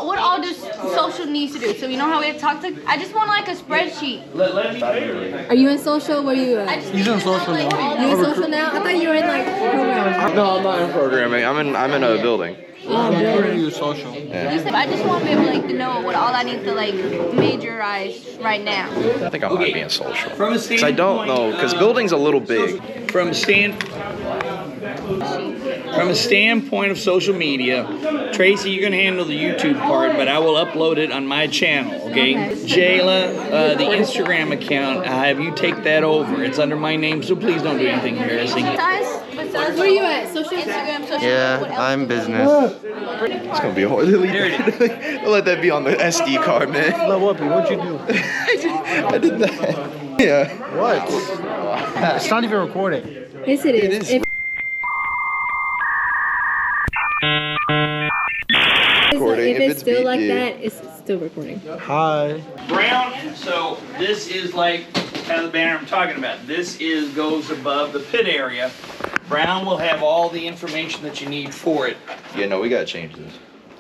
what all this social needs to do. So you know how we have talked. I just want like a spreadsheet. Are you in social? Where are you at? He's in social now. You in social now? I thought you were in like programming. No, I'm not in programming. I'm in a building. Where are you social? I just want to be able like to know what all I need to like majorize right now. I think I might be in social. Because I don't know, because building's a little big. From a standpoint of social media, Tracy, you're gonna handle the YouTube part, but I will upload it on my channel, okay? Jayla, the Instagram account, I have you take that over. It's under my name, so please don't do anything embarrassing. Where are you at? Social? Instagram, social. Yeah, I'm business. It's gonna be hard. Don't let that be on the SD card, man. What'd you do? I did that. Yeah. What? It's not even recording. Yes, it is. If it's still like that, it's still recording. Hi. Brown, so this is like kind of the banner I'm talking about. This goes above the pit area. Brown will have all the information that you need for it. Yeah, no, we gotta change this.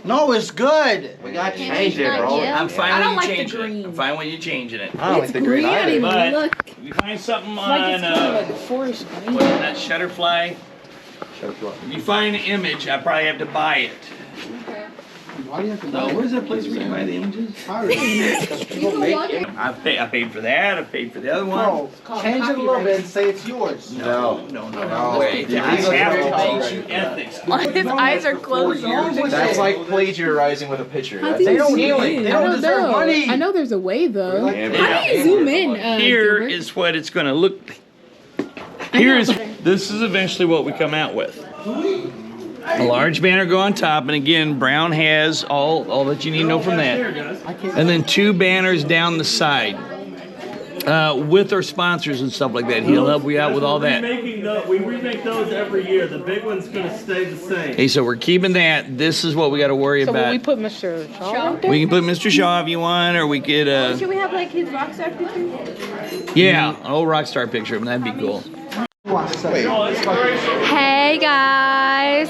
No, it's good. We gotta change it, bro. I'm fine with you changing it. I'm fine with you changing it. I don't like the green either. But look. if you find something on Like forest green. what is that, Shutterfly? If you find an image, I probably have to buy it. Why do you have to So where's that place where you buy the images? I paid for that. I paid for the other one. No, change it a little bit and say it's yours. No. Wait, I have to teach you ethics. His eyes are closed. That's like plagiarizing with a picture. How do you zoom in? They don't deserve money. I know there's a way though. Yeah, How do you zoom in? Here Gilbert? is what it's going to look like. This is eventually what we come out with. A large banner go on top, and again, Brown has all that you need to know from that. And then 2 banners down the side with our sponsors and stuff like that. He'll help you out with all that. We remake those every year. The big one's gonna stay the same. Hey, so we're keeping that. This is what we got to worry So will about. we put Mr. Shaw right there? We can put Mr. Shaw if you want, or we could, Should we have like his rock star picture? yeah, an old rock star picture. That'd be cool. Hey guys,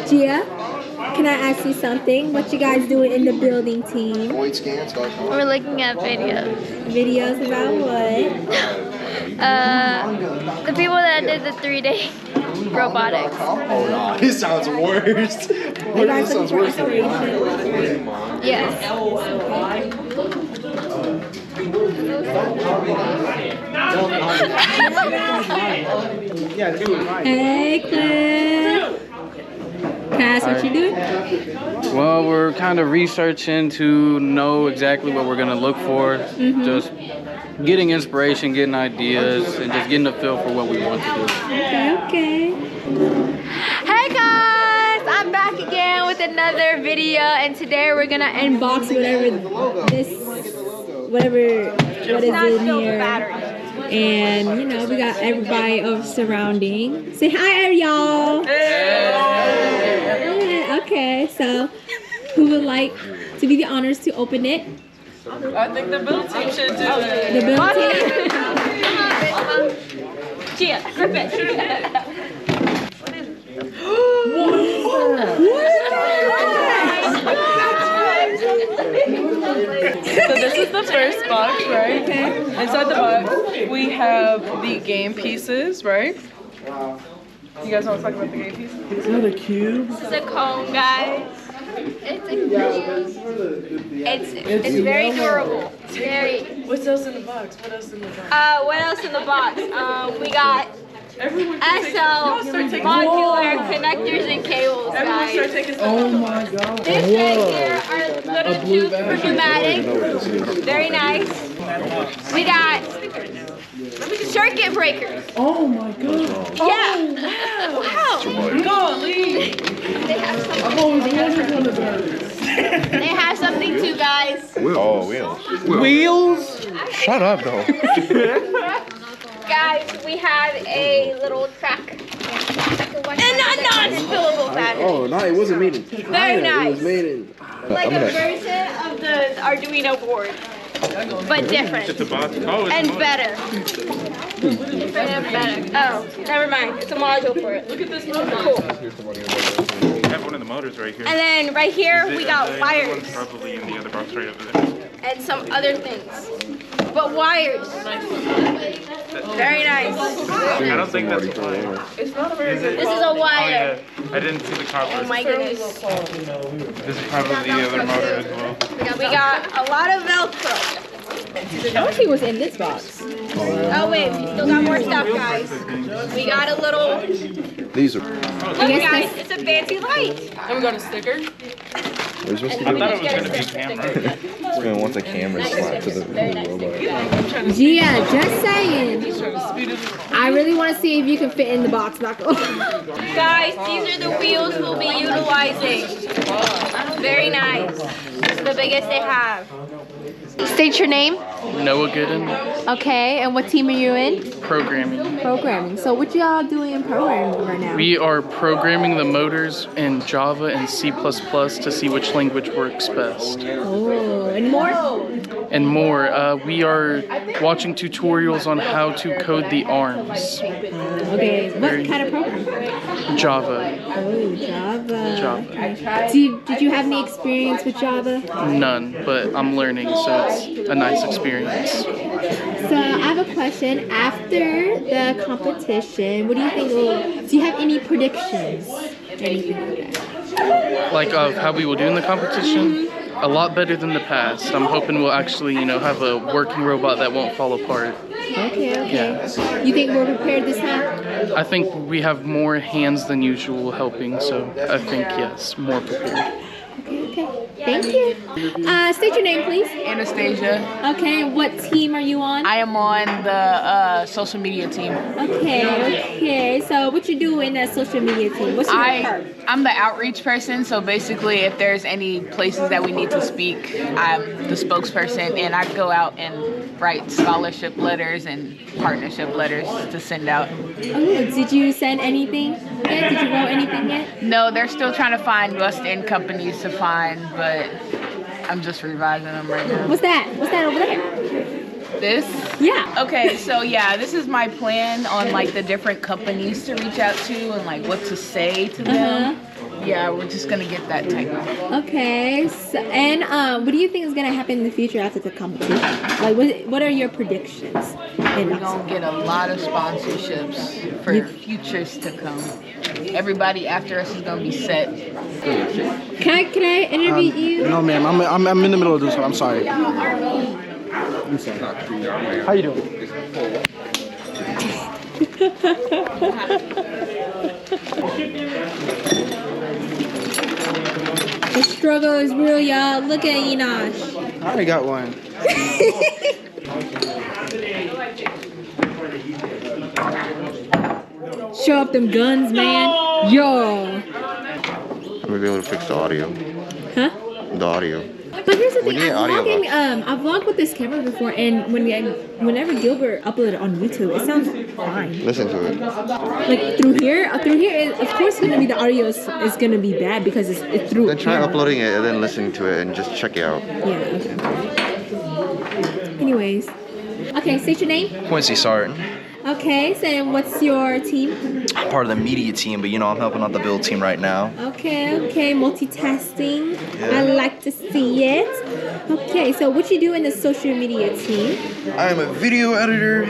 Gia, can I ask you something? What you guys doing in the building team? we're looking at videos. Videos about what? The people that did the 3-day robotics. Oh no, this sounds worse. You guys looking for inspiration? Yes. Hey, Cliff. Can I ask what you doing? Well, we're kind of researching to know exactly what we're going to look for. Just getting inspiration, getting ideas, and just getting a feel for what we want to do. Okay. Hey guys, I'm back again with another video, and today we're gonna Unbox whatever what is in here. And you know, we got everybody of surrounding. Say hi, y'all. Okay, so who would like to be the honors to open it? I think the build team should do it. The build team. Gia, grip it. So this is the first box, right? Okay. Inside the box, we have the game pieces, right? You guys want to talk about the game pieces? Is that a cube? This is a cone, guys. It's a cube. It's very durable. It's very. What's else in the box? What else in the box? What else in the box? We got SL modular connectors and cables, Everyone start guys. taking some. Oh my god. This right here are little tubes for pneumatic. Very nice. We got circuit breakers. Oh my god. Yeah. Wow. Go, Lee. They have something. I've always wanted one of those. They have something too, guys. Oh, wheels. Wheels? Shut up, though. Guys, we have a little track. And a non-spillable battery. Oh, no, it wasn't made in Very nice. It was made in. Like a version of the Arduino board, but different and better. Oh, never mind. It's a module for it. Look at this module. Cool. I have one of the motors right here. And then right here we got wires Probably in the other box right over there. and some other things. But wires. Very nice. I don't think that's a wire. It's not a very good. This is a wire. I didn't see the copper. Oh my goodness. This is probably the other motor as well. We got a lot of Velcro. I don't see what's in this box. Oh wait, we still got more stuff, guys. We got a little. These are. Look, guys, it's a fancy light. And we got a sticker. We're supposed to I thought it was going to be a camera. It's gonna want the camera slapped to the robot. Gia, just saying. I really want to see if you can fit in the box. Not gonna Guys, these are the wheels we'll be utilizing. Very nice. This is the biggest they have. State your name. Noah Gooden, Okay, and what team are you in? programming. Programming. So what y'all doing in programming right now? We are programming the motors in Java and C++ to see which language works best. Oh, and more? And more, we are watching tutorials on how to code the ARMs. Okay, what kind of program? Java, Oh, Java. Java. Okay. Did you have any experience with Java? None, but I'm learning, so it's a nice experience. So I have a question. After the competition, what do you think do you have any predictions? Anything like that? Like of how we will do in the competition, a lot better than the past. I'm hoping we'll actually, have a working robot that won't fall apart. Okay. Yeah. You think we're prepared this time? I think we have more hands than usual helping, so I think yes, more prepared. Okay. Thank you. State your name, please. Anastasia. Okay, what team are you on? I am on the social media team. Okay. So what you do in that social media team? What's your part? I'm the outreach person, so basically if there's any places that we need to speak, I'm the spokesperson and I go out and write scholarship letters and partnership letters to send out. Oh, did you send anything yet? Did you wrote anything yet? No, they're still trying to find West-End companies to find, but I'm just revising them right now. What's that? What's that over there? This? Yeah. Okay, so yeah, this is my plan on like the different companies to reach out to and like what to say to them. Yeah, we're just gonna get that technical. Okay. So, and what do you think is gonna happen in the future after the competition? Like, what are your predictions? We're gonna get a lot of sponsorships for futures to come. Everybody after us is gonna be set. Can I interview you? No, ma'am. I'm in the middle of this one. I'm sorry. I'm sorry. How you doing? The struggle is real, y'all. Look at Enosh. I already got one. Show up them guns, man. Yo. We'll be able to fix the audio. Huh? The audio. But here's the We thing, need audio I vlogged with this camera before, and whenever Gilbert uploaded on YouTube, it sounds fine. Listen to it. Like through here, of course, gonna be the audio is gonna be bad because it's through. Then try camera. uploading it and then listening to it and just check it out. Yeah. Okay. Anyways, okay. State your name. Quincy Sarton. Okay. So what's your team? I'm part of the media team, but I'm helping out the build team right now. Okay. Multitasking. I like to see it. Okay. So what you do in the social media team? I'm a video editor,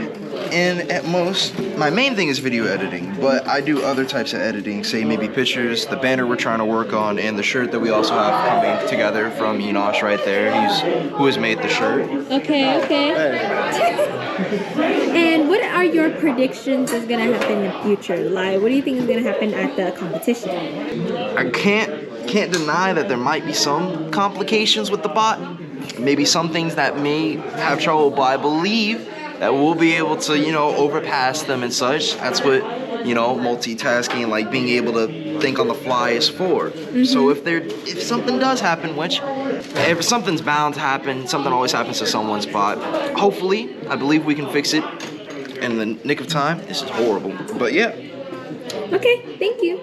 and at most, my main thing is video editing, but I do other types of editing, say maybe pictures, the banner we're trying to work on, and the shirt that we also have coming together from Enosh right there, who has made the shirt. Okay. And what are your predictions is gonna happen in the future? Like, what do you think is gonna happen at the competition? I can't deny that there might be some complications with the bot, maybe some things that may have trouble, but I believe that we'll be able to, overpass them and such. That's what, multitasking, like being able to think on the fly is for. So if something does happen, which if something's bound to happen, something always happens to someone's bot. Hopefully, I believe we can fix it in the nick of time. This is horrible, but yeah. Okay, thank you.